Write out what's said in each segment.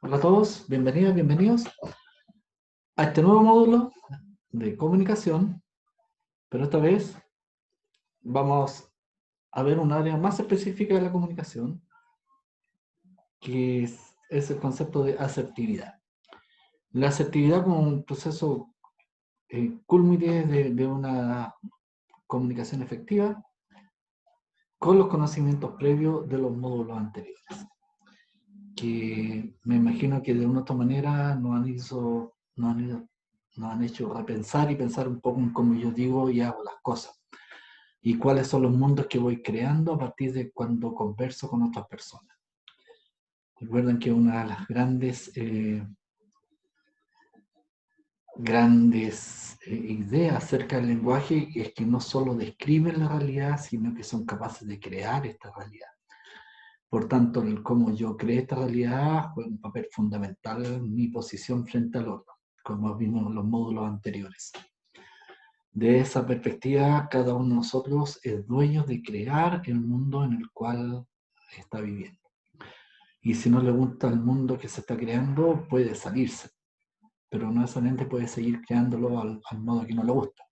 Hola a todos, bienvenidas, bienvenidos a este nuevo módulo de comunicación, pero esta vez vamos a ver un área más específica de la comunicación, que es el concepto de asertividad. La asertividad como un proceso culmine de una comunicación efectiva con los conocimientos previos de los módulos anteriores, que me imagino que de una u otra manera nos han hecho repensar y pensar un poco en cómo yo digo y hago las cosas, y cuáles son los mundos que voy creando a partir de cuando converso con otras personas. Recuerden que una de las grandes ideas acerca del lenguaje es que no solo describen la realidad, sino que son capaces de crear esta realidad. Por tanto, el cómo yo creé esta realidad juega un papel fundamental en mi posición frente al otro, como vimos en los módulos anteriores. De esa perspectiva, cada uno de nosotros es dueño de crear el mundo en el cual está viviendo. Y si no le gusta el mundo que se está creando, puede salirse, pero no necesariamente puede seguir creándolo al modo que no le gusta.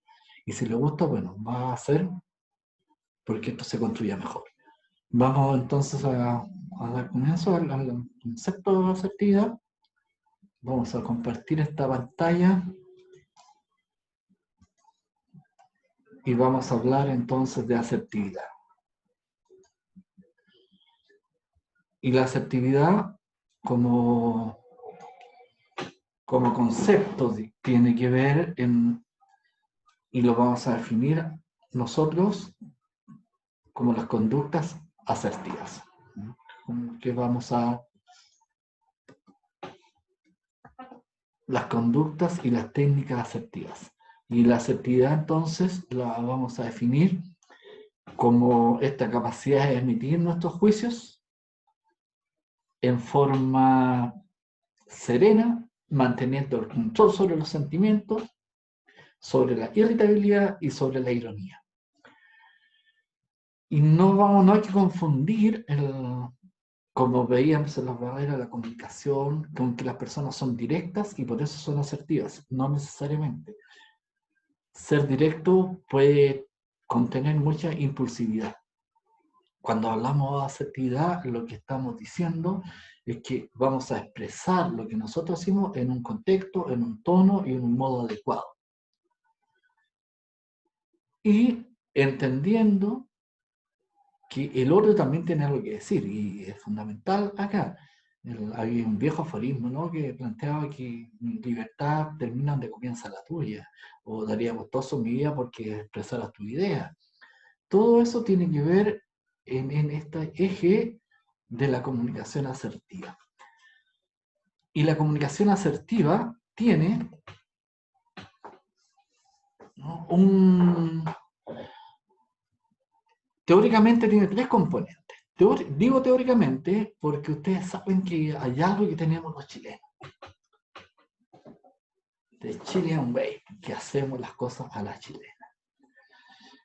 Y si le gusta, bueno, va a hacer porque esto se construya mejor. Vamos entonces a dar comienzo al concepto de asertividad. Vamos a compartir esta pantalla y vamos a hablar entonces de asertividad. Y la asertividad como concepto tiene que ver y lo vamos a definir nosotros como las conductas asertivas. Que vamos a las conductas y las técnicas asertivas. Y la asertividad entonces la vamos a definir como esta capacidad de emitir nuestros juicios en forma serena, manteniendo el control sobre los sentimientos, sobre la irritabilidad y sobre la ironía. Y no hay que confundir como veíamos en las barreras de la comunicación, con que las personas son directas y por eso son asertivas. No necesariamente. Ser directo puede contener mucha impulsividad. Cuando hablamos de asertividad, lo que estamos diciendo es que vamos a expresar lo que nosotros hacemos en un contexto, en un tono y en un modo adecuado. Y entendiendo que el otro también tiene algo que decir, y es fundamental acá. Hay un viejo aforismo, ¿no?, que planteaba que mi libertad termina donde comienza la tuya, o daría gustoso mi vida porque expresaras tu idea. Todo eso tiene que ver en este eje de la comunicación asertiva. Y la comunicación asertiva tiene, ¿no?, teóricamente tiene tres componentes. Digo teóricamente porque ustedes saben que hay algo que tenemos los chilenos. The Chilean way, que hacemos las cosas a la chilena.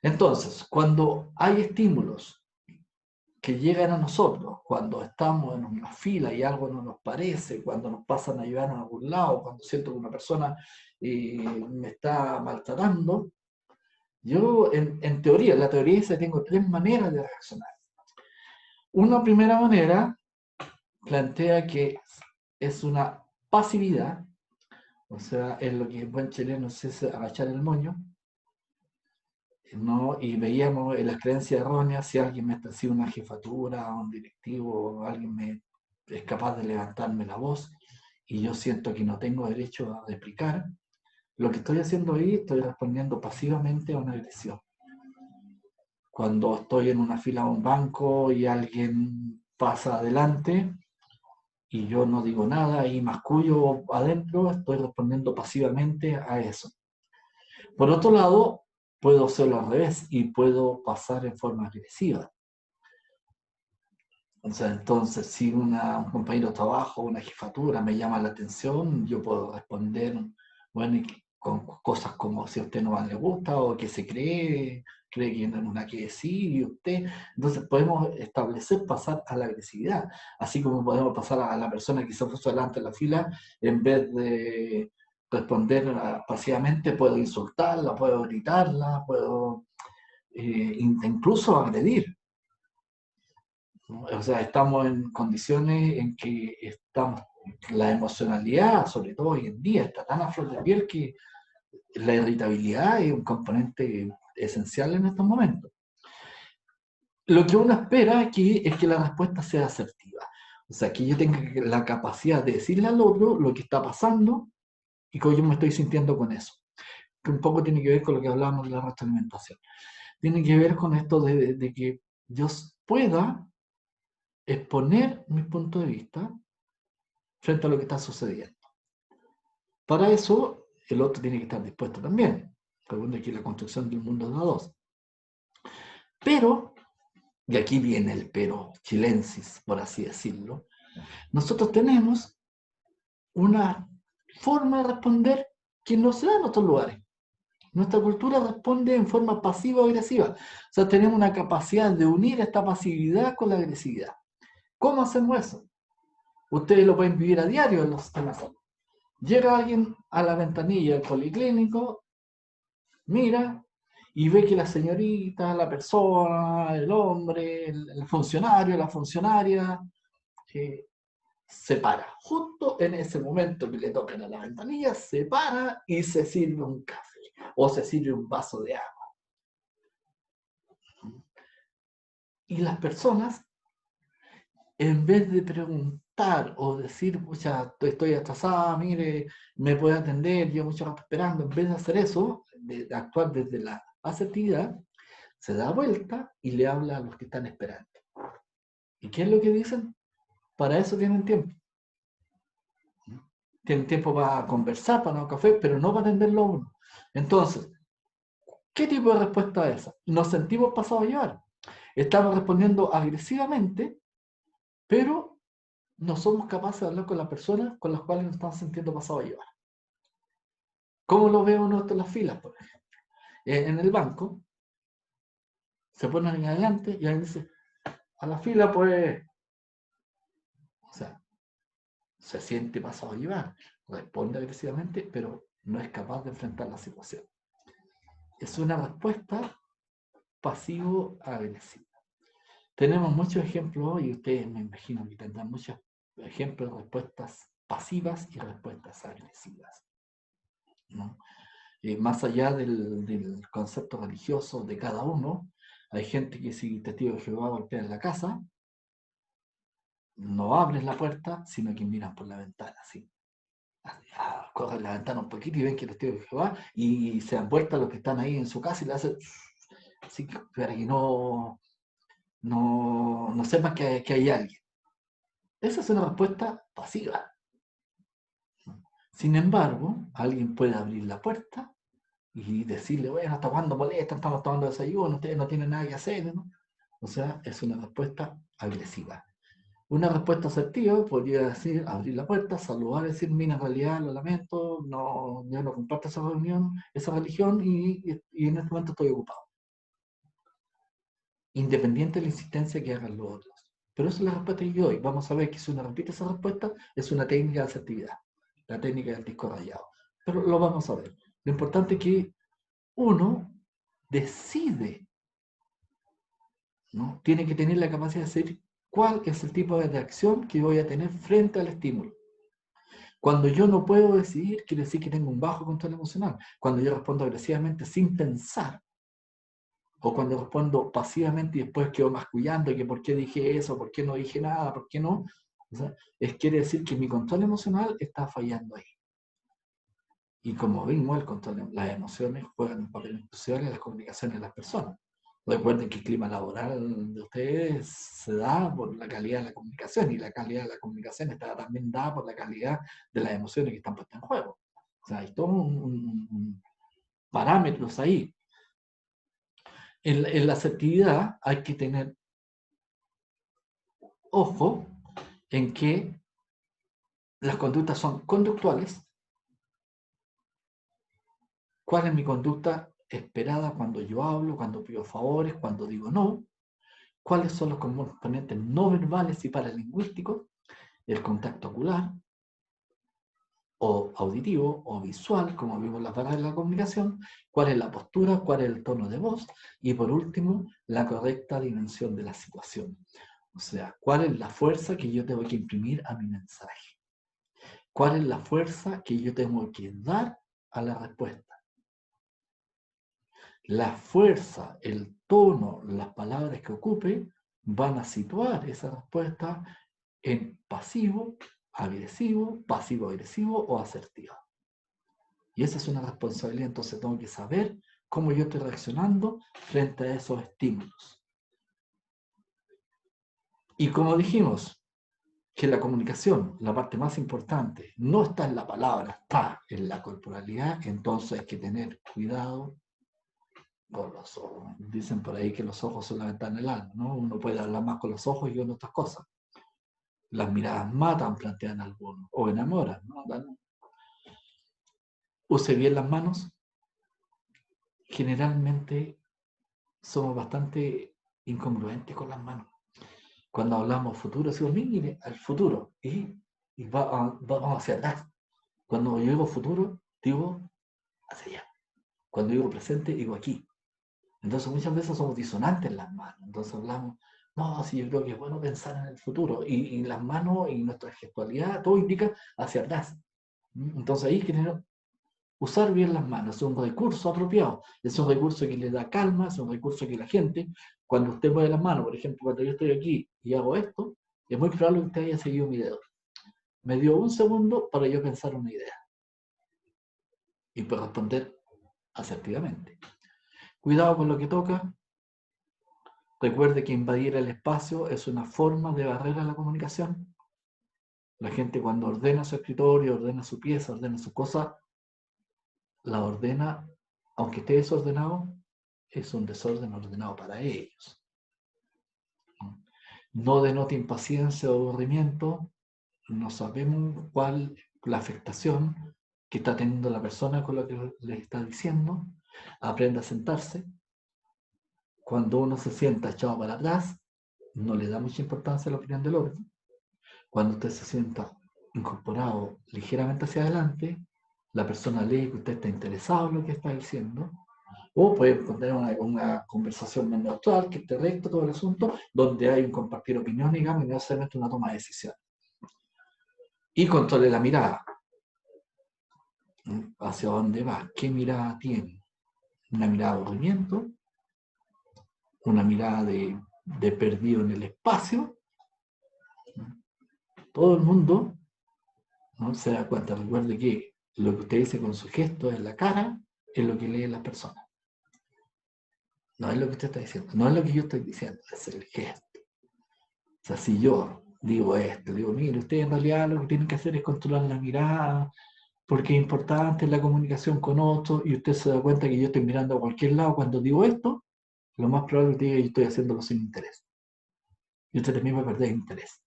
Entonces, cuando hay estímulos que llegan a nosotros, cuando estamos en una fila y algo no nos parece, cuando nos pasan a llevarnos a algún lado, cuando siento que una persona me está maltratando, yo en teoría, en la teoría dice que tengo tres maneras de reaccionar. Una primera manera plantea que es una pasividad, o sea, es lo que en buen chileno es agachar el moño, ¿no? Y veíamos en las creencias erróneas, si alguien me está haciendo una jefatura, un directivo, alguien es capaz de levantarme la voz y yo siento que no tengo derecho a replicar, lo que estoy haciendo ahí, estoy respondiendo pasivamente a una agresión. Cuando estoy en una fila a un banco y alguien pasa adelante y yo no digo nada y mascullo adentro, estoy respondiendo pasivamente a eso. Por otro lado, puedo hacerlo al revés y puedo pasar en forma agresiva. O sea, entonces, si un compañero de trabajo, una jefatura me llama la atención, yo puedo responder, bueno, con cosas como si a usted no le gusta o que se cree que no es una que sí, y usted. Entonces podemos establecer pasar a la agresividad, así como podemos pasar a la persona que se puso delante de la fila, en vez de responder pasivamente, puedo insultarla, puedo gritarla, puedo incluso agredir. O sea, estamos en condiciones en que estamos, la emocionalidad, sobre todo hoy en día, está tan a flor de piel que la irritabilidad es un componente esencial en estos momentos. Lo que uno espera aquí es que la respuesta sea asertiva. O sea, que yo tenga la capacidad de decirle al otro lo que está pasando y cómo yo me estoy sintiendo con eso. Que un poco tiene que ver con lo que hablábamos de la retroalimentación. Tiene que ver con esto de que yo pueda exponer mi punto de vista frente a lo que está sucediendo. Para eso, el otro tiene que estar dispuesto también. Recuerden que la construcción del mundo es de a dos. Pero, y aquí viene el pero chilensis, por así decirlo, nosotros tenemos una forma de responder que no se da en otros lugares. Nuestra cultura responde en forma pasiva o agresiva. O sea, tenemos una capacidad de unir esta pasividad con la agresividad. ¿Cómo hacemos eso? Ustedes lo pueden vivir a diario en los sistemas. Llega alguien a la ventanilla del policlínico, mira y ve que la señorita, la persona, el hombre, el funcionario, la funcionaria, se para. Justo en ese momento que le tocan a la ventanilla, se para y se sirve un café o se sirve un vaso de agua. Y las personas, en vez de preguntar o decir, pucha, estoy atrasada, mire, me puede atender, yo mucho rato esperando, en vez de hacer eso, de actuar desde la asertividad, se da vuelta y le habla a los que están esperando. ¿Y qué es lo que dicen? Para eso tienen tiempo. Tienen tiempo para conversar, para tomar café, pero no para atenderlo a uno. Entonces, ¿qué tipo de respuesta es esa? Nos sentimos pasados a llevar. Estamos respondiendo agresivamente, pero no somos capaces de hablar con las personas con las cuales nos estamos sintiendo pasados a llevar. ¿Cómo lo veo uno en las filas, por ejemplo? En el banco, se ponen en adelante y alguien dice, a la fila, pues, o sea, se siente pasado a llevar, responde agresivamente, pero no es capaz de enfrentar la situación. Es una respuesta pasivo-agresiva. Tenemos muchos ejemplos y ustedes me imagino que tendrán muchos ejemplos de respuestas pasivas y respuestas agresivas, ¿no? Más allá del concepto religioso de cada uno, hay gente que si testigo de Jehová golpea en la casa, no abren la puerta, sino que miran por la ventana, así. Corren la ventana un poquito y ven que el testigo de Jehová y se dan vuelta los que están ahí en su casa y le hacen así para que no sepan que hay alguien. Esa es una respuesta pasiva. Sin embargo, alguien puede abrir la puerta y decirle, bueno, ¿hasta cuándo molestan? Estamos tomando desayuno, ustedes no tienen nada que hacer, ¿no? O sea, es una respuesta agresiva. Una respuesta asertiva podría decir, abrir la puerta, saludar, decir, mira, en realidad lo lamento, no, yo no comparto esa reunión, esa religión y en este momento estoy ocupado. Independiente de la insistencia que hagan los otros. Pero esa es la respuesta que yo doy. Vamos a ver que si uno repite esa respuesta, es una técnica de asertividad, la técnica del disco rayado. Pero lo vamos a ver. Lo importante es que uno decide, ¿no? Tiene que tener la capacidad de decir cuál es el tipo de reacción que voy a tener frente al estímulo. Cuando yo no puedo decidir, quiere decir que tengo un bajo control emocional. Cuando yo respondo agresivamente sin pensar, o cuando respondo pasivamente y después quedo mascullando que por qué dije eso, por qué no dije nada, por qué no, o sea, quiere decir que mi control emocional está fallando ahí. Y como vimos, el control, las emociones juegan un papel crucial en las comunicaciones de las personas. Recuerden que el clima laboral de ustedes se da por la calidad de la comunicación y la calidad de la comunicación está también dada por la calidad de las emociones que están puestas en juego. O sea, hay todos parámetros ahí. En la asertividad hay que tener ojo en que las conductas son conductuales ¿Cuál es mi conducta esperada cuando yo hablo, cuando pido favores, cuando digo no? ¿Cuáles son los componentes no verbales y paralingüísticos? El contacto ocular, o auditivo, o visual, como vimos las barras de la comunicación, cuál es la postura, cuál es el tono de voz, y por último, la correcta dimensión de la situación. O sea, cuál es la fuerza que yo tengo que imprimir a mi mensaje. ¿Cuál es la fuerza que yo tengo que dar a la respuesta? La fuerza, el tono, las palabras que ocupe van a situar esa respuesta en pasivo, agresivo, pasivo-agresivo o asertivo. Y esa es una responsabilidad, entonces tengo que saber cómo yo estoy reaccionando frente a esos estímulos. Y como dijimos, que la comunicación, la parte más importante, no está en la palabra, está en la corporalidad, entonces hay que tener cuidado con los ojos. Dicen por ahí que los ojos son la ventana del alma, ¿no? Uno puede hablar más con los ojos y con otras cosas. Las miradas matan, plantean algunos, o enamoran, ¿no? Use bien las manos. Generalmente somos bastante incongruentes con las manos. Cuando hablamos futuro, decimos, mire, al futuro, y vamos hacia atrás. Cuando yo digo futuro, digo hacia allá. Cuando digo presente, digo aquí. Entonces muchas veces somos disonantes en las manos. Entonces hablamos, no, sí, yo creo que es bueno pensar en el futuro. Y las manos y nuestra gestualidad, todo indica hacia atrás. Entonces ahí queremos usar bien las manos. Es un recurso apropiado. Es un recurso que le da calma, es un recurso que la gente, cuando usted mueve las manos, por ejemplo, cuando yo estoy aquí y hago esto, es muy probable que usted haya seguido mi dedo. Me dio un segundo para yo pensar una idea y para responder asertivamente. Cuidado con lo que toca. Recuerde que invadir el espacio es una forma de barrera a la comunicación. La gente cuando ordena su escritorio, ordena su pieza, ordena su cosa, la ordena, aunque esté desordenado, es un desorden ordenado para ellos. No denota impaciencia o aburrimiento, no sabemos cuál la afectación que está teniendo la persona con lo que le está diciendo. Aprenda a sentarse. Cuando uno se sienta echado para atrás, no le da mucha importancia a la opinión del otro. Cuando usted se sienta incorporado ligeramente hacia adelante, la persona lee que usted está interesado en lo que está diciendo, o puede tener una conversación más neutral, que esté recto todo el asunto, donde hay un compartir opinión, digamos, y no solamente una toma de decisión. Y controle la mirada. ¿Hacia dónde va? ¿Qué mirada tiene? ¿Una mirada de aburrimiento? ¿Una mirada de perdido en el espacio? Todo el mundo, ¿no?, se da cuenta. Recuerde que lo que usted dice con su gesto en la cara es lo que leen las personas. No es lo que usted está diciendo, no es lo que yo estoy diciendo, es el gesto. O sea, si yo digo esto, digo, mire, usted en realidad lo que tienen que hacer es controlar la mirada, porque es importante la comunicación con otros, y usted se da cuenta que yo estoy mirando a cualquier lado cuando digo esto, lo más probable es que diga que yo estoy haciéndolo sin interés. Y usted también va a perder interés.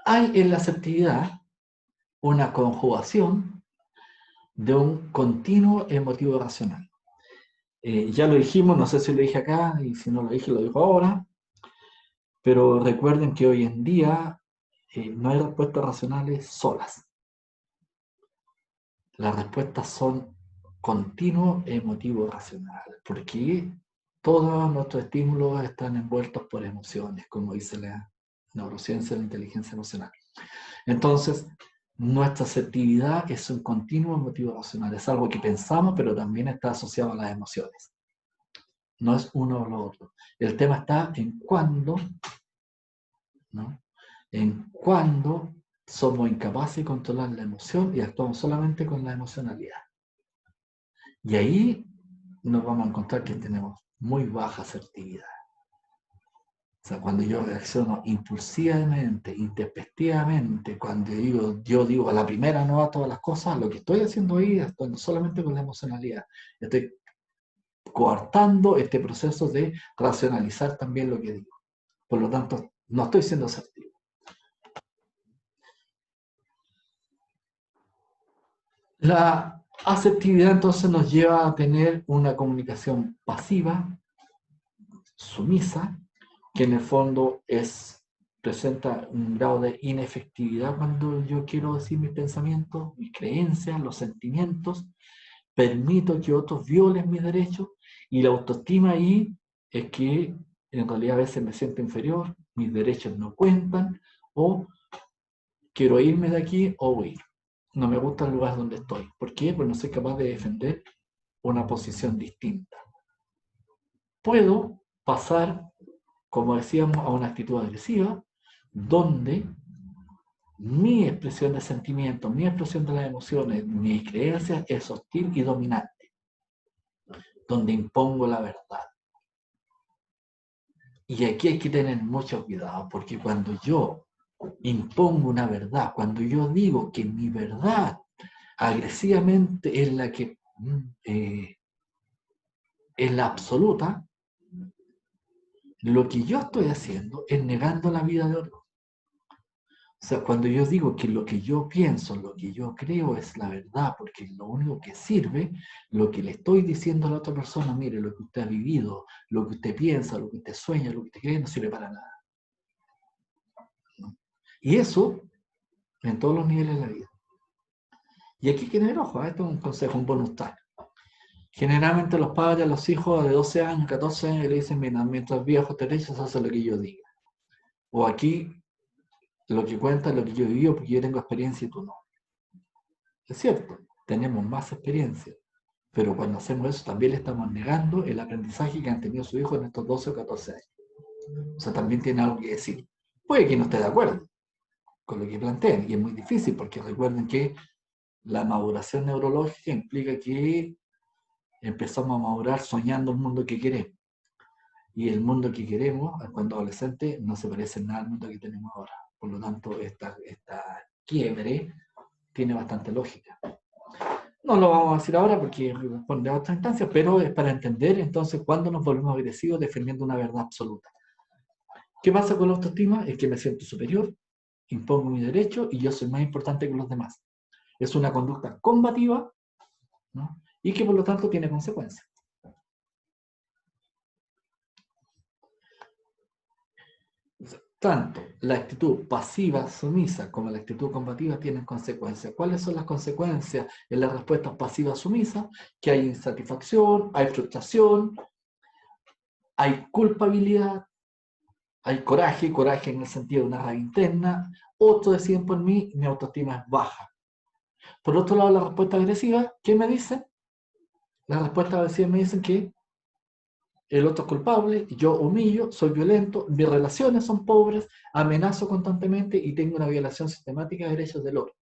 Hay en la asertividad una conjugación de un continuo emotivo racional. Ya lo dijimos, no sé si lo dije acá, y si no lo dije, lo digo ahora, pero recuerden que hoy en día no hay respuestas racionales solas. Las respuestas son continuo emotivo racional, porque todos nuestros estímulos están envueltos por emociones, como dice la neurociencia de la inteligencia emocional. Entonces, nuestra asertividad es un continuo emotivo racional, es algo que pensamos, pero también está asociado a las emociones. No es uno o lo otro. El tema está en cuándo, ¿no?, en cuándo somos incapaces de controlar la emoción y actuamos solamente con la emocionalidad. Y ahí nos vamos a encontrar que tenemos muy baja asertividad. O sea, cuando yo reacciono impulsivamente, intempestivamente, cuando yo digo a la primera no a todas las cosas, lo que estoy haciendo ahí es actuando solamente con la emocionalidad. Estoy coartando este proceso de racionalizar también lo que digo. Por lo tanto, no estoy siendo asertivo. La asertividad entonces nos lleva a tener una comunicación pasiva, sumisa, que en el fondo presenta un grado de inefectividad cuando yo quiero decir mis pensamientos, mis creencias, los sentimientos, permito que otros violen mis derechos, y la autoestima ahí es que en realidad a veces me siento inferior, mis derechos no cuentan, o quiero irme de aquí o huir. No me gusta el lugar donde estoy. ¿Por qué? Porque no soy capaz de defender una posición distinta. Puedo pasar, como decíamos, a una actitud agresiva, donde mi expresión de sentimientos, mi expresión de las emociones, mis creencias es hostil y dominante, donde impongo la verdad. Y aquí hay que tener mucho cuidado, porque cuando yo impongo una verdad, cuando yo digo que mi verdad agresivamente es la que es la absoluta, lo que yo estoy haciendo es negando la vida de otro. O sea, cuando yo digo que lo que yo pienso, lo que yo creo es la verdad, porque es lo único que sirve, lo que le estoy diciendo a la otra persona, mire, lo que usted ha vivido, lo que usted piensa, lo que usted sueña, lo que usted cree, no sirve para nada, ¿no? Y eso en todos los niveles de la vida. Y aquí hay que tener ojo, esto es un consejo, un bonus track. Generalmente los padres a los hijos de 12 años, 14 años, le dicen, mira, mientras viejo te echas, haz lo que yo diga. O aquí lo que cuenta es lo que yo he vivido porque yo tengo experiencia y tú no. Es cierto, tenemos más experiencia, pero cuando hacemos eso también le estamos negando el aprendizaje que han tenido sus hijos en estos 12 o 14 años. O sea, también tiene algo que decir. Puede que no esté de acuerdo con lo que plantean, y es muy difícil porque recuerden que la maduración neurológica implica que empezamos a madurar soñando un mundo que queremos. Y el mundo que queremos, cuando adolescentes, no se parece en nada al mundo que tenemos ahora. Por lo tanto, esta quiebre tiene bastante lógica. No lo vamos a decir ahora porque responde a otra instancia, pero es para entender entonces cuándo nos volvemos agresivos defendiendo una verdad absoluta. ¿Qué pasa con la autoestima? Es que me siento superior, impongo mi derecho y yo soy más importante que los demás. Es una conducta combativa, ¿no? Y que por lo tanto tiene consecuencias. Tanto la actitud pasiva, sumisa, como la actitud combativa tienen consecuencias. ¿Cuáles son las consecuencias en las respuestas pasivas sumisas? Que hay insatisfacción, hay frustración, hay culpabilidad, hay coraje en el sentido de una rabia interna, otro deciden por mí, mi autoestima es baja. Por otro lado, la respuesta agresiva, ¿qué me dicen? Las respuestas agresivas me dicen que el otro es culpable, yo humillo, soy violento, mis relaciones son pobres, amenazo constantemente y tengo una violación sistemática de derechos del otro.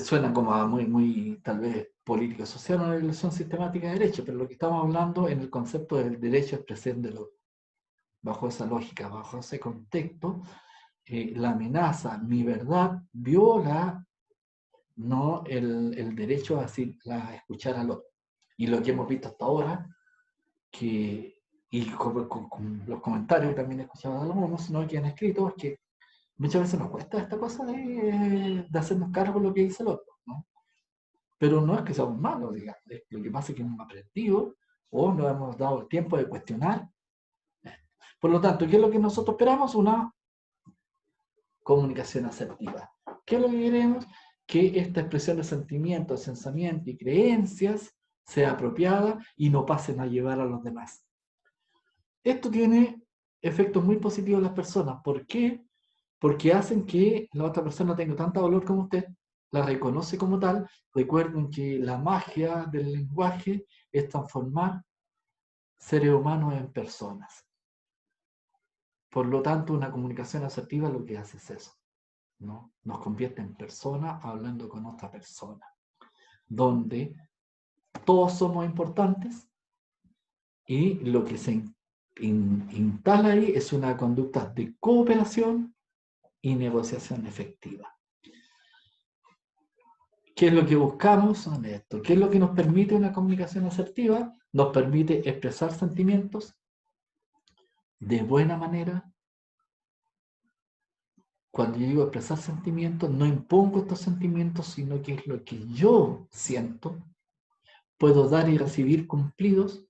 Suena como a muy, tal vez, política social, una violación sistemática de derechos, pero lo que estamos hablando en el concepto del derecho a expresión del otro. Bajo esa lógica, bajo ese contexto, la amenaza, mi verdad, viola no el derecho a escuchar al otro. Y lo que hemos visto hasta ahora, y con los comentarios que también he escuchado de algunos, ¿no?, que han escrito, es que muchas veces nos cuesta esta cosa de hacernos cargo de lo que dice el otro, ¿no? Pero no es que seamos malos, digamos, lo que pasa es que no hemos aprendido o no hemos dado el tiempo de cuestionar. Por lo tanto, ¿qué es lo que nosotros esperamos? Una comunicación asertiva. ¿Qué es lo que queremos? Que esta expresión de sentimientos, pensamientos y creencias sea apropiada y no pasen a llevar a los demás. Esto tiene efectos muy positivos en las personas. ¿Por qué? Porque hacen que la otra persona tenga tanto valor como usted, la reconoce como tal. Recuerden que la magia del lenguaje es transformar seres humanos en personas. Por lo tanto, una comunicación asertiva lo que hace es eso, ¿no? Nos convierte en personas hablando con otra persona, donde todos somos importantes y lo que se instala ahí es una conducta de cooperación y negociación efectiva. ¿Qué es lo que buscamos en esto? ¿Qué es lo que nos permite una comunicación asertiva? Nos permite expresar sentimientos de buena manera, cuando yo digo expresar sentimientos, no impongo estos sentimientos, sino que es lo que yo siento, puedo dar y recibir cumplidos,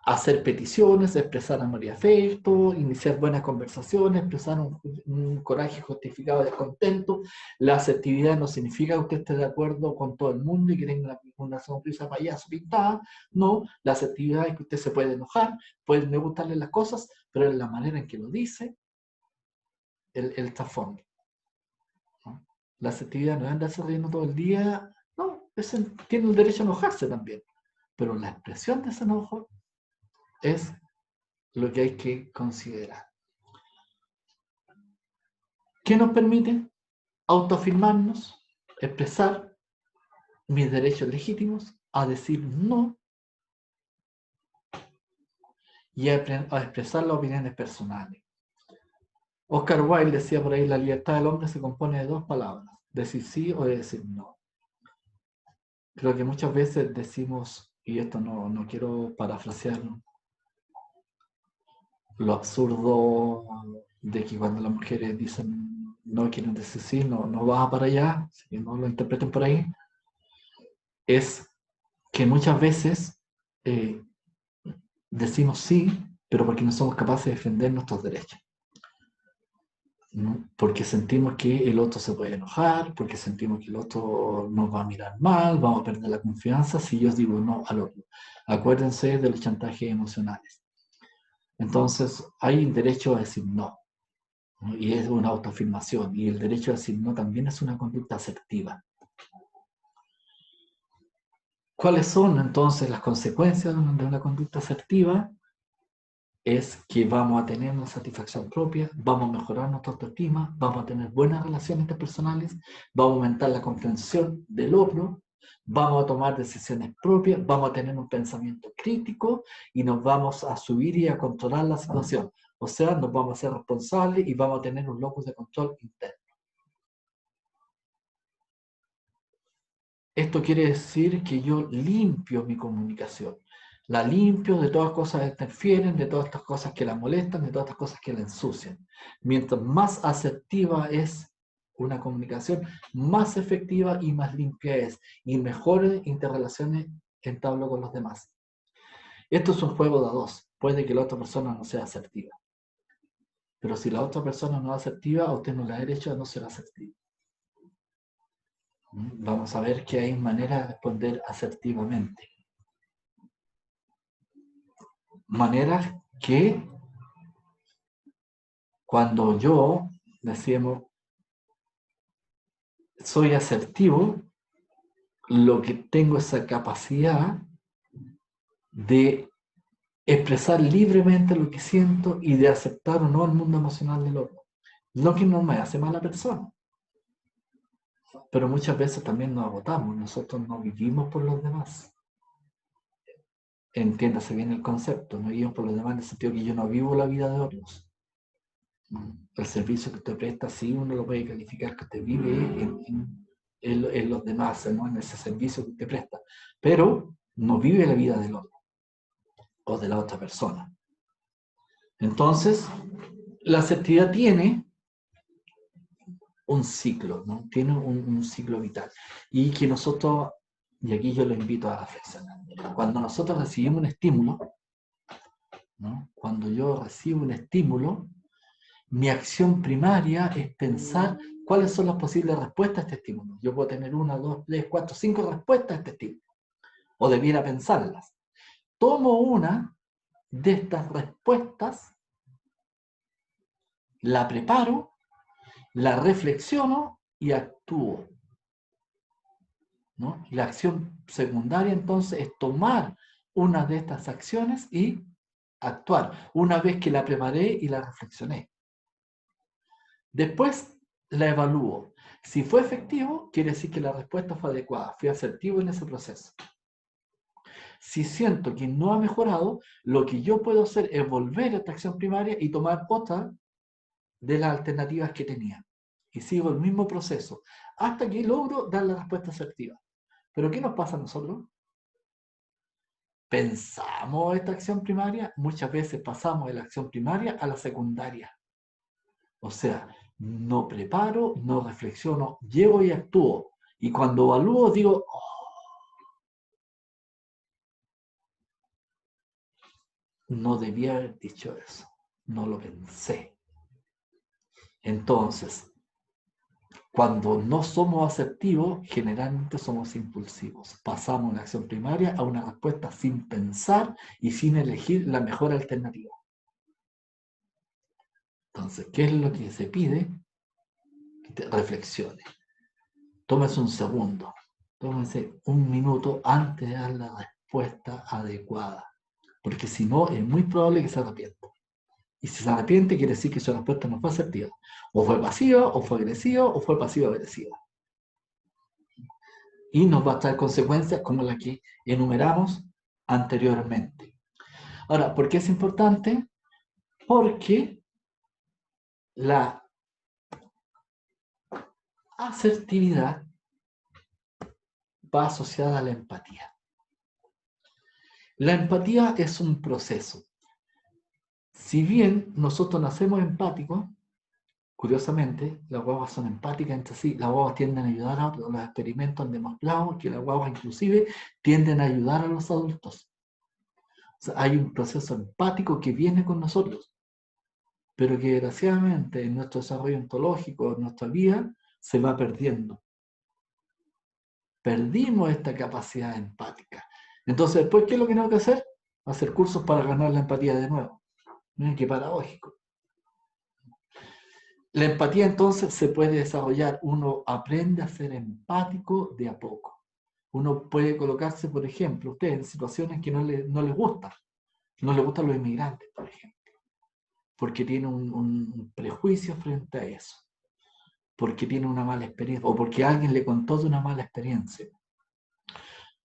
hacer peticiones, expresar amor y afecto, iniciar buenas conversaciones, expresar un coraje justificado de descontento. La asertividad no significa que usted esté de acuerdo con todo el mundo y que tenga una sonrisa payaso pintada. No, la asertividad es que usted se puede enojar, puede no gustarle las cosas, pero en la manera en que lo dice, el trasfondo, ¿no? La asertividad no es andarse riendo todo el día, no, tiene el derecho a enojarse también, pero la expresión de ese enojo es lo que hay que considerar. ¿Qué nos permite? Autoafirmarnos, expresar mis derechos legítimos, a decir no y a expresar las opiniones personales. Oscar Wilde decía por ahí, la libertad del hombre se compone de dos palabras, decir sí o decir no. Creo que muchas veces decimos, y esto no quiero parafrasear lo absurdo de que cuando las mujeres dicen no quieren decir sí, no vas para allá, así que no lo interpreten por ahí, es que muchas veces decimos sí, pero porque no somos capaces de defender nuestros derechos, ¿no? Porque sentimos que el otro se puede enojar, porque sentimos que el otro nos va a mirar mal, vamos a perder la confianza si yo digo no al otro. Acuérdense de los chantajes emocionales. Entonces, hay derecho a decir no, ¿no? Y es una autoafirmación, y el derecho a decir no también es una conducta asertiva. ¿Cuáles son entonces las consecuencias de una conducta asertiva? Es que vamos a tener una satisfacción propia, vamos a mejorar nuestra autoestima, vamos a tener buenas relaciones interpersonales, vamos a aumentar la comprensión del otro, vamos a tomar decisiones propias, vamos a tener un pensamiento crítico y nos vamos a subir y a controlar la situación. O sea, nos vamos a ser responsables y vamos a tener un locus de control interno. Esto quiere decir que yo limpio mi comunicación. La limpio de todas cosas que interfieren, de todas estas cosas que la molestan, de todas estas cosas que la ensucian. Mientras más asertiva es una comunicación, más efectiva y más limpia es. Y mejores interrelaciones entablo con los demás. Esto es un juego de a dos. Puede que la otra persona no sea asertiva. Pero si la otra persona no es asertiva, a usted no le da derecho a no ser asertivo. Vamos a ver que hay maneras de responder asertivamente. Maneras que cuando yo decimos soy asertivo, lo que tengo esa capacidad de expresar libremente lo que siento y de aceptar o no el mundo emocional del otro. Lo que no me hace mala persona. Pero muchas veces también nos agotamos, nosotros no vivimos por los demás. Entiéndase bien el concepto, no vivimos por los demás en el sentido que yo no vivo la vida de otros. El servicio que usted presta, sí, uno lo puede calificar que usted vive en los demás, ¿no? En ese servicio que usted presta, pero no vive la vida del otro o de la otra persona. Entonces, la asertividad tiene un ciclo, ¿no? Tiene un ciclo vital. Y que nosotros, y aquí yo lo invito a reflexionar, cuando nosotros recibimos un estímulo, ¿no? Cuando yo recibo un estímulo, mi acción primaria es pensar cuáles son las posibles respuestas a este estímulo. Yo puedo tener 1, 2, 3, 4, 5 respuestas a este estímulo, o debiera pensarlas. Tomo una de estas respuestas, la preparo, la reflexiono y actúo, ¿no? La acción secundaria entonces es tomar una de estas acciones y actuar, una vez que la preparé y la reflexioné. Después la evalúo. Si fue efectivo, quiere decir que la respuesta fue adecuada, fui asertivo en ese proceso. Si siento que no ha mejorado, lo que yo puedo hacer es volver a esta acción primaria y tomar otra de las alternativas que tenía. Y sigo el mismo proceso hasta que logro dar la respuesta asertiva. ¿Pero qué nos pasa a nosotros? Pensamos esta acción primaria, muchas veces pasamos de la acción primaria a la secundaria. O sea, no preparo, no reflexiono, llego y actúo. Y cuando evalúo digo, no debía haber dicho eso, no lo pensé. Entonces, cuando no somos asertivos, generalmente somos impulsivos. Pasamos de la acción primaria a una respuesta sin pensar y sin elegir la mejor alternativa. Entonces, ¿qué es lo que se pide? Que te reflexiones. Tómese un segundo, tómese un minuto antes de dar la respuesta adecuada. Porque si no, es muy probable que se arrepienta. Y si se arrepiente, quiere decir que su respuesta no fue asertiva. O fue pasiva, o fue agresiva, o fue pasiva-agresiva. Y nos va a traer consecuencias como las que enumeramos anteriormente. Ahora, ¿por qué es importante? Porque la asertividad va asociada a la empatía. La empatía es un proceso. Si bien nosotros nacemos empáticos, curiosamente, las guaguas son empáticas entre sí, las guaguas tienden a ayudar a otros. Los experimentos han demostrado que las guaguas inclusive tienden a ayudar a los adultos. O sea, hay un proceso empático que viene con nosotros, pero que desgraciadamente en nuestro desarrollo ontológico, en nuestra vida, se va perdiendo. Perdimos esta capacidad empática. Entonces, después, ¿qué es lo que tenemos que hacer? Hacer cursos para ganar la empatía de nuevo. Miren qué paradójico. La empatía entonces se puede desarrollar. Uno aprende a ser empático de a poco. Uno puede colocarse, por ejemplo, usted en situaciones que no les gustan. No les gustan los inmigrantes, por ejemplo. Porque tiene un prejuicio frente a eso. Porque tiene una mala experiencia. O porque alguien le contó de una mala experiencia.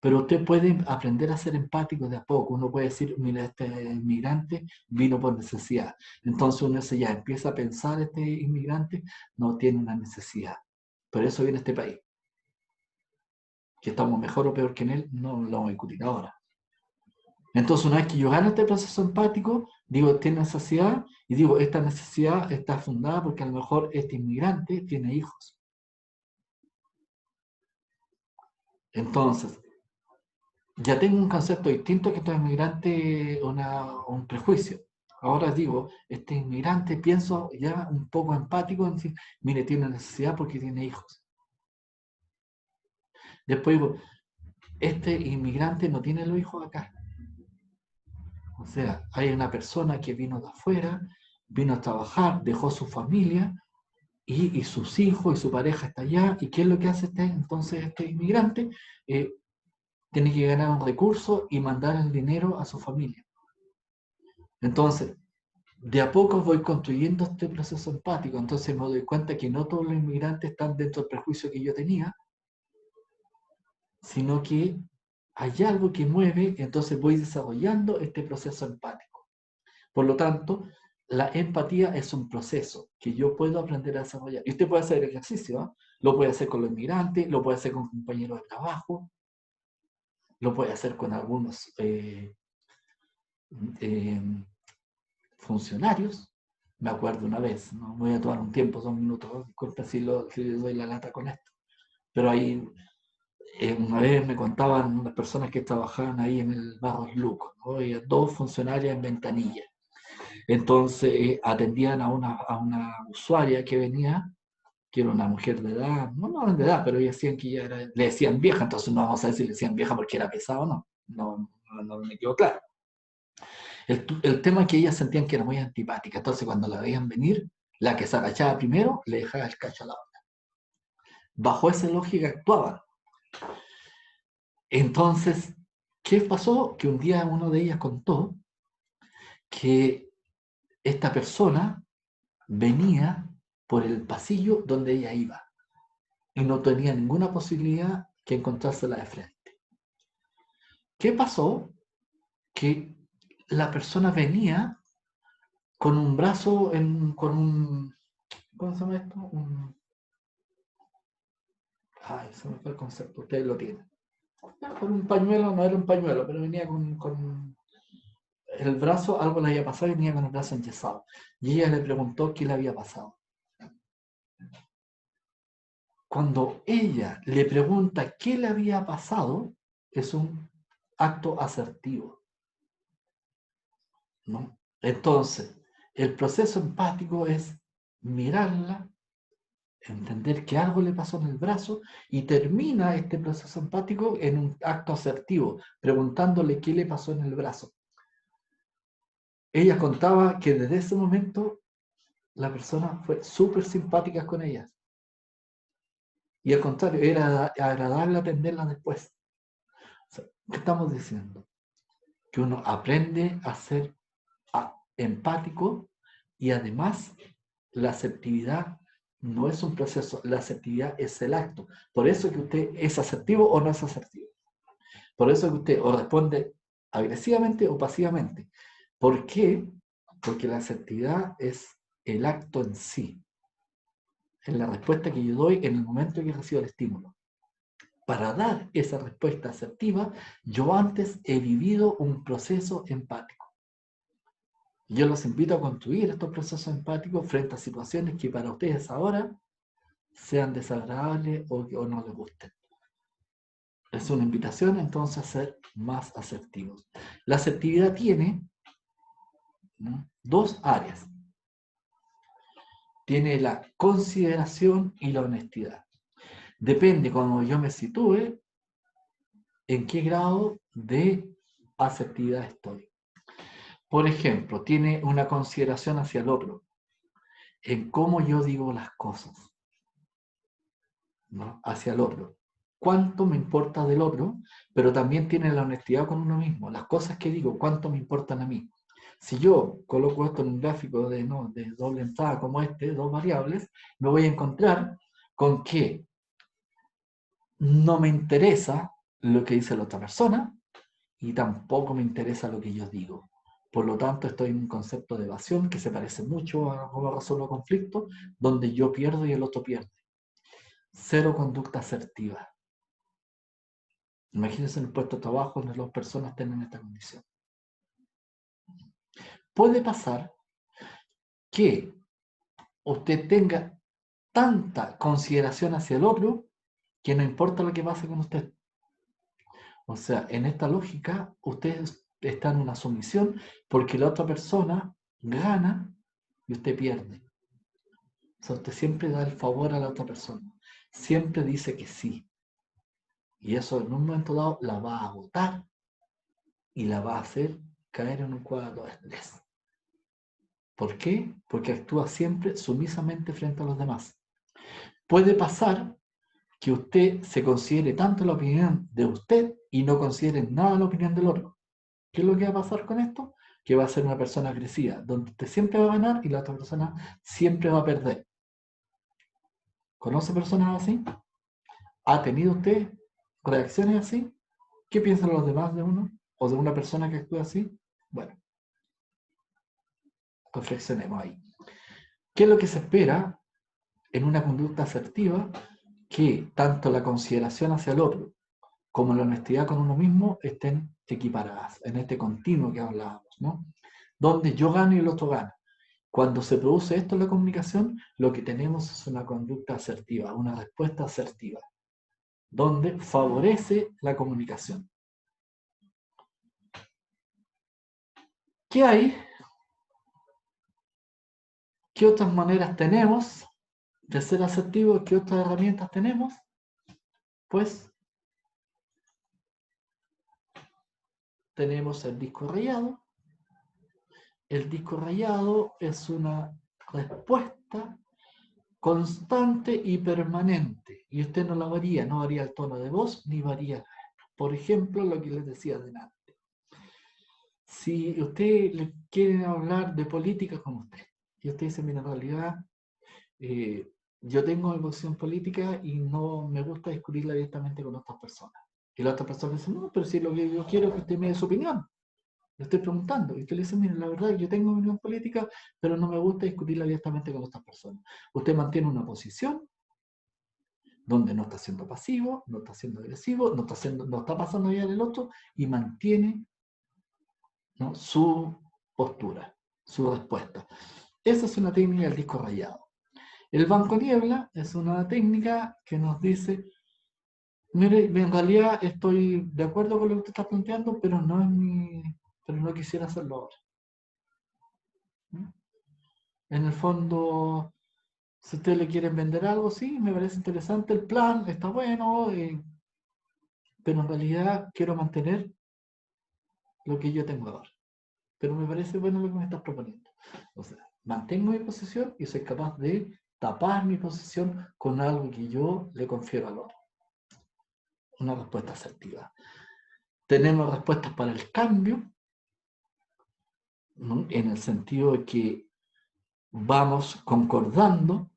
Pero usted puede aprender a ser empático de a poco. Uno puede decir, mira, este inmigrante vino por necesidad. Entonces uno dice, ya, empieza a pensar, este inmigrante no tiene una necesidad. Por eso viene a este país. Que estamos mejor o peor que en él, no lo vamos a discutir ahora. Entonces una vez que yo gano este proceso empático, digo, tiene necesidad, y digo, esta necesidad está fundada porque a lo mejor este inmigrante tiene hijos. Entonces, ya tengo un concepto distinto que estos inmigrantes, un prejuicio. Ahora digo, este inmigrante, pienso ya un poco empático en decir, mire, tiene necesidad porque tiene hijos. Después digo, este inmigrante no tiene los hijos acá. O sea, hay una persona que vino de afuera, vino a trabajar, dejó su familia y sus hijos y su pareja está allá. ¿Y qué es lo que hace entonces este inmigrante? Tiene que ganar un recurso y mandar el dinero a su familia. Entonces, de a poco voy construyendo este proceso empático, entonces me doy cuenta que no todos los inmigrantes están dentro del prejuicio que yo tenía, sino que hay algo que mueve, entonces voy desarrollando este proceso empático. Por lo tanto, la empatía es un proceso que yo puedo aprender a desarrollar. Y usted puede hacer el ejercicio, ¿no? Lo puede hacer con los inmigrantes, lo puede hacer con compañeros de trabajo, lo puede hacer con algunos funcionarios. Me acuerdo una vez, no voy a tomar un tiempo, 2 minutos, disculpe si le doy la lata con esto, pero ahí una vez me contaban unas personas que trabajaban ahí en el Barros Luco, ¿no? Había 2 funcionarias en ventanilla. Entonces atendían a una usuaria que venía, que era una mujer de edad, no de edad, pero ellos decían que ya era, le decían vieja, entonces no vamos a decir si le decían vieja porque era pesado o no, no me quedó claro. El tema es que ellas sentían que era muy antipática, entonces cuando la veían venir, la que se agachaba primero le dejaba el cacho a la otra. Bajo esa lógica actuaban. Entonces, ¿qué pasó? Que un día uno de ellas contó que esta persona venía por el pasillo donde ella iba y no tenía ninguna posibilidad que encontrársela de frente. ¿Qué pasó? Que la persona venía con un brazo, con un, ¿cómo se llama esto? Ay, se me fue el concepto, ustedes lo tienen. Con un pañuelo, no era un pañuelo, pero venía con el brazo, algo le había pasado y venía con el brazo enyesado. Y ella le preguntó qué le había pasado. cuando ella le pregunta qué le había pasado, es un acto asertivo, ¿no? Entonces, el proceso empático es mirarla, entender que algo le pasó en el brazo y termina este proceso empático en un acto asertivo, preguntándole qué le pasó en el brazo. Ella contaba que desde ese momento la persona fue súper simpática con ella. Y al contrario, era agradable atenderla después. O sea, ¿qué estamos diciendo? Que uno aprende a ser empático y además la asertividad no es un proceso, la asertividad es el acto. Por eso que usted es asertivo o no es asertivo. Por eso que usted o responde agresivamente o pasivamente. ¿Por qué? Porque la asertividad es el acto en sí. Es la respuesta que yo doy en el momento en que recibo el estímulo. Para dar esa respuesta asertiva, yo antes he vivido un proceso empático. Yo los invito a construir estos procesos empáticos frente a situaciones que para ustedes ahora sean desagradables o no les gusten. Es una invitación entonces a ser más asertivos. La asertividad tiene, ¿no?, dos áreas. Tiene la consideración y la honestidad. Depende cuando yo me sitúe en qué grado de asertividad estoy. Por ejemplo, tiene una consideración hacia el otro, en cómo yo digo las cosas, ¿no?, hacia el otro. Cuánto me importa del otro, pero también tiene la honestidad con uno mismo. Las cosas que digo, cuánto me importan a mí. Si yo coloco esto en un gráfico de doble entrada como este, dos variables, me voy a encontrar con que no me interesa lo que dice la otra persona y tampoco me interesa lo que yo digo. Por lo tanto, estoy en un concepto de evasión que se parece mucho a cómo resuelvo conflictos, donde yo pierdo y el otro pierde. Cero conducta asertiva. Imagínense en el puesto de trabajo donde las personas tienen esta condición. Puede pasar que usted tenga tanta consideración hacia el otro que no importa lo que pase con usted. O sea, en esta lógica, usted está en una sumisión porque la otra persona gana y usted pierde. O sea, usted siempre da el favor a la otra persona. Siempre dice que sí. Y eso en un momento dado la va a agotar y la va a hacer caer en un cuadro de estrés. ¿Por qué? Porque actúa siempre sumisamente frente a los demás. Puede pasar que usted se considere tanto la opinión de usted y no considere nada la opinión del otro. ¿Qué es lo que va a pasar con esto? Que va a ser una persona agresiva, donde usted siempre va a ganar y la otra persona siempre va a perder. ¿Conoce personas así? ¿Ha tenido usted reacciones así? ¿Qué piensan los demás de uno? ¿O de una persona que actúa así? Bueno, reflexionemos ahí. ¿Qué es lo que se espera en una conducta asertiva? Que tanto la consideración hacia el otro como la honestidad con uno mismo estén equiparadas en este continuo que hablábamos, ¿no? Donde yo gano y el otro gana. Cuando se produce esto en la comunicación, lo que tenemos es una conducta asertiva, una respuesta asertiva, donde favorece la comunicación. ¿Qué hay? ¿Qué otras maneras tenemos de ser asertivos? ¿Qué otras herramientas tenemos? Pues tenemos el disco rayado. El disco rayado es una respuesta constante y permanente. Y usted no la varía, no varía el tono de voz, ni varía, por ejemplo, lo que les decía delante. Si usted le quiere hablar de política con usted, y usted dice, mira, en realidad, yo tengo mi posición política y no me gusta discutirla directamente con otras personas. Y la otra persona dice, no, pero si lo que yo quiero es que usted me dé su opinión. Le estoy preguntando. Y usted le dice, mire, la verdad, yo tengo opinión política, pero no me gusta discutirla directamente con otras personas. Usted mantiene una posición donde no está siendo pasivo, no está siendo agresivo, no está pasando ya el otro y mantiene, ¿no?, su postura, su respuesta. Esa es una técnica del disco rayado. El banco niebla es una técnica que nos dice, mire, en realidad estoy de acuerdo con lo que usted está planteando, pero no quisiera hacerlo ahora. ¿Mm? En el fondo, si ustedes le quieren vender algo, sí, me parece interesante el plan, está bueno, pero en realidad quiero mantener lo que yo tengo ahora. Pero me parece bueno lo que me estás proponiendo. O sea, mantengo mi posición y soy capaz de tapar mi posición con algo que yo le confiero al otro. Una respuesta asertiva. Tenemos respuestas para el cambio, ¿no? En el sentido de que vamos concordando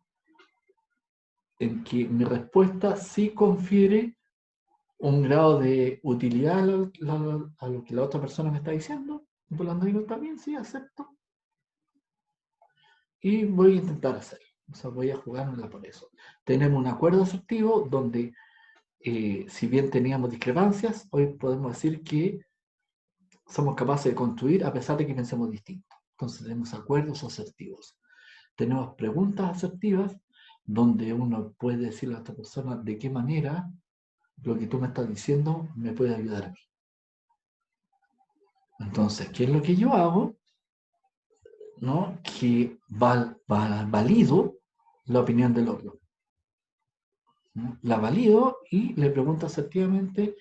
en que mi respuesta sí confiere un grado de utilidad a lo que la otra persona me está diciendo. Y por lo tanto digo, está bien, sí, acepto. Y voy a intentar hacerlo. O sea, voy a jugármela por eso. Tenemos un acuerdo asertivo donde, si bien teníamos discrepancias, hoy podemos decir que somos capaces de construir a pesar de que pensemos distinto. Entonces tenemos acuerdos asertivos. Tenemos preguntas asertivas donde uno puede decirle a otra persona de qué manera lo que tú me estás diciendo me puede ayudar a mí. Entonces, ¿qué es lo que yo hago? ¿No? Que valido la opinión del otro. ¿No? La valido y le pregunto asertivamente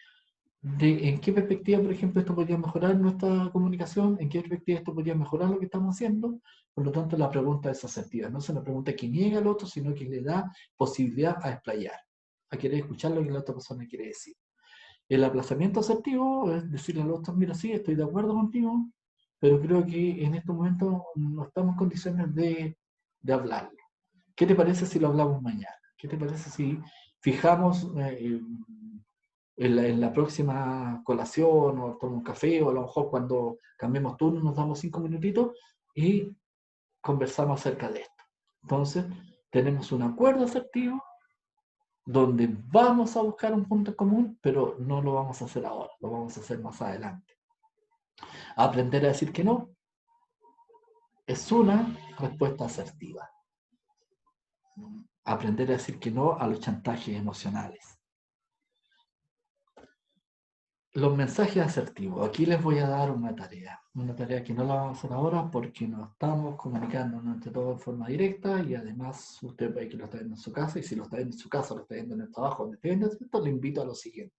de en qué perspectiva, por ejemplo, esto podría mejorar nuestra comunicación, en qué perspectiva esto podría mejorar lo que estamos haciendo. Por lo tanto, la pregunta es asertiva. No es una pregunta que niega al otro, sino que le da posibilidad a explayar, a querer escuchar lo que la otra persona quiere decir. El aplazamiento asertivo es decirle al otro, mira, sí, estoy de acuerdo contigo, pero creo que en estos momentos no estamos en condiciones de hablarlo. ¿Qué te parece si lo hablamos mañana? ¿Qué te parece si fijamos en la próxima colación o tomar un café o a lo mejor cuando cambiemos turno nos damos 5 minutitos y conversamos acerca de esto? Entonces, tenemos un acuerdo asertivo donde vamos a buscar un punto común, pero no lo vamos a hacer ahora, lo vamos a hacer más adelante. Aprender a decir que no es una respuesta asertiva. Aprender a decir que no a los chantajes emocionales. Los mensajes asertivos. Aquí les voy a dar una tarea que no la vamos a hacer ahora porque nos estamos comunicando entre todos en forma directa y además usted puede que lo está viendo en su casa y si lo está viendo en su casa, lo está viendo en el trabajo, donde esté viendo esto, le invito a lo siguiente.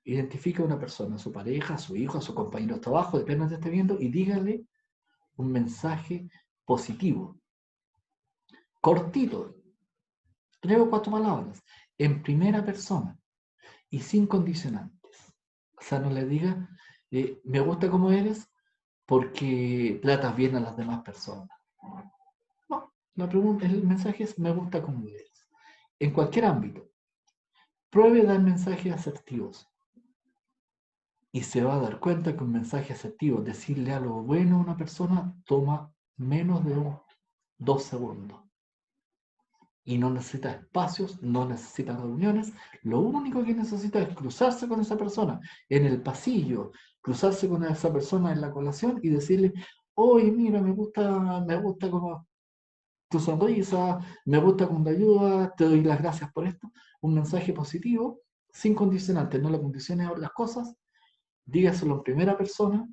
Identifica a una persona, a su pareja, a su hijo, a su compañero de trabajo, depende de donde esté viendo, y dígale un mensaje positivo, cortito, 3 o 4 palabras, en primera persona y sin condicionantes. O sea, no le diga, me gusta como eres porque tratas bien a las demás personas. No, el mensaje es, me gusta como eres. En cualquier ámbito, pruebe a dar mensajes asertivos. Y se va a dar cuenta que un mensaje asertivo, decirle algo bueno a una persona, toma menos de 2 segundos. Y no necesita espacios, no necesita reuniones. Lo único que necesita es cruzarse con esa persona en el pasillo, cruzarse con esa persona en la colación y decirle, oye, mira, me gusta como tu sonrisa, me gusta cuando ayudas, te doy las gracias por esto. Un mensaje positivo, sin condicionantes, no le condiciones a otras cosas, dígaselo en primera persona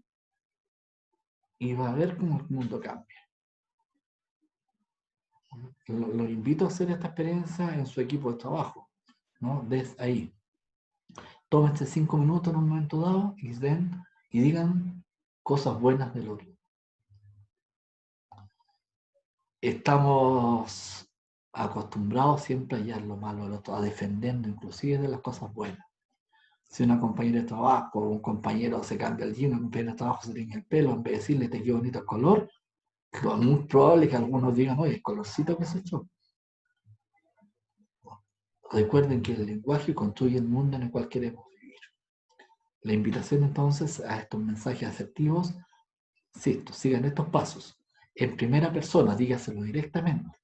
y va a ver cómo el mundo cambia. Lo invito a hacer esta experiencia en su equipo de trabajo, ¿no? Desde ahí. Tómense 5 minutos en un momento dado y digan cosas buenas del otro. Estamos acostumbrados siempre a hallar lo malo del otro, a defendernos inclusive de las cosas buenas. Si una compañera de trabajo o un compañero se cambia el jean, una compañera de trabajo se tiñe el pelo, en vez de decirle te quedó bonito el color, es muy probable que algunos digan, oye, el colorcito que se echó. Recuerden que el lenguaje construye el mundo en el cual queremos vivir. La invitación entonces a estos mensajes asertivos, sí, sigan estos pasos. En primera persona, dígaselo directamente.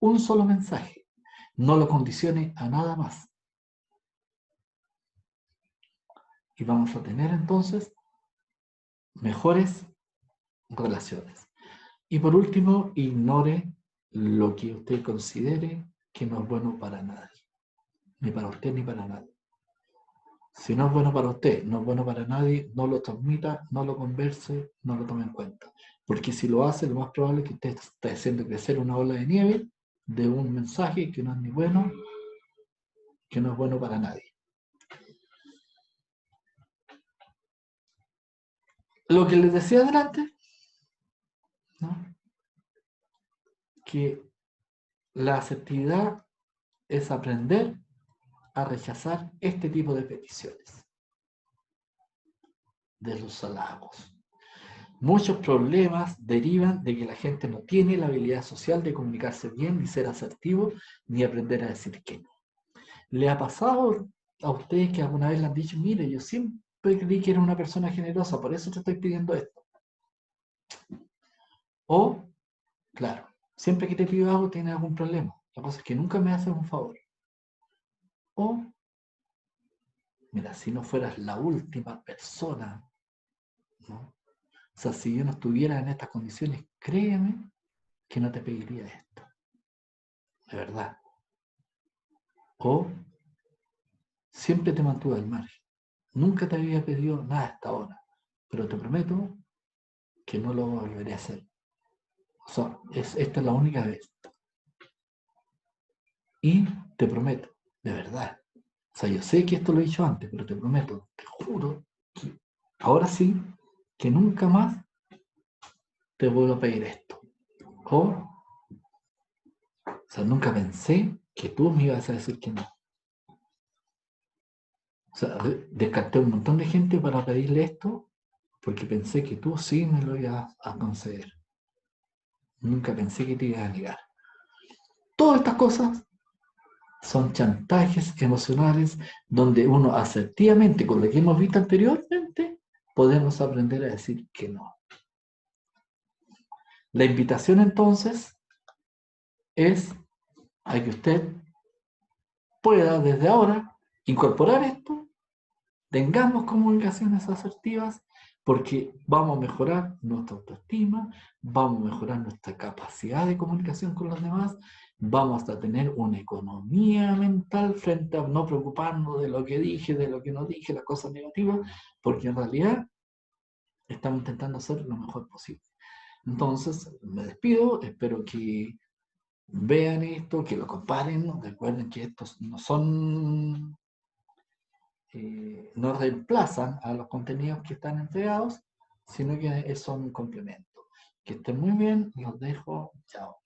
Un solo mensaje. No lo condicione a nada más. Y vamos a tener entonces mejores relaciones. Y por último, ignore lo que usted considere que no es bueno para nadie, ni para usted ni para nadie. Si no es bueno para usted, no es bueno para nadie, no lo transmita, no lo converse, no lo tome en cuenta. Porque si lo hace, lo más probable es que usted esté haciendo crecer una ola de nieve de un mensaje que no es ni bueno, que no es bueno para nadie. Lo que les decía adelante, ¿no? Que la asertividad es aprender a rechazar este tipo de peticiones, de los halagos. Muchos problemas derivan de que la gente no tiene la habilidad social de comunicarse bien, ni ser asertivo, ni aprender a decir que no. ¿Le ha pasado a ustedes que alguna vez le han dicho, mire, yo siempre creí que era una persona generosa, por eso te estoy pidiendo esto? O, claro, siempre que te pido algo tienes algún problema. La cosa es que nunca me haces un favor. O, mira, si no fueras la última persona, ¿no? O sea, si yo no estuviera en estas condiciones, créeme que no te pediría esto. De verdad. O, siempre te mantuve al margen. Nunca te había pedido nada hasta ahora. Pero te prometo que no lo volveré a hacer. O sea, esta es la única vez. Y te prometo, de verdad. O sea, yo sé que esto lo he dicho antes, pero te prometo, te juro, que ahora sí, que nunca más te vuelvo a pedir esto. O sea, nunca pensé que tú me ibas a decir que no. O sea, descarté un montón de gente para pedirle esto porque pensé que tú sí me lo ibas a conceder. Nunca pensé que te ibas a negar. Todas estas cosas son chantajes emocionales donde uno asertivamente, con lo que hemos visto anteriormente, podemos aprender a decir que no. La invitación entonces es a que usted pueda desde ahora incorporar esto, tengamos comunicaciones asertivas, porque vamos a mejorar nuestra autoestima, vamos a mejorar nuestra capacidad de comunicación con los demás, vamos a tener una economía mental frente a no preocuparnos de lo que dije, de lo que no dije, las cosas negativas, porque en realidad estamos intentando hacer lo mejor posible. Entonces, me despido, espero que vean esto, que lo comparen, ¿no? Recuerden que estos no son, no reemplazan a los contenidos que están entregados, sino que son un complemento. Que estén muy bien, los dejo, chao.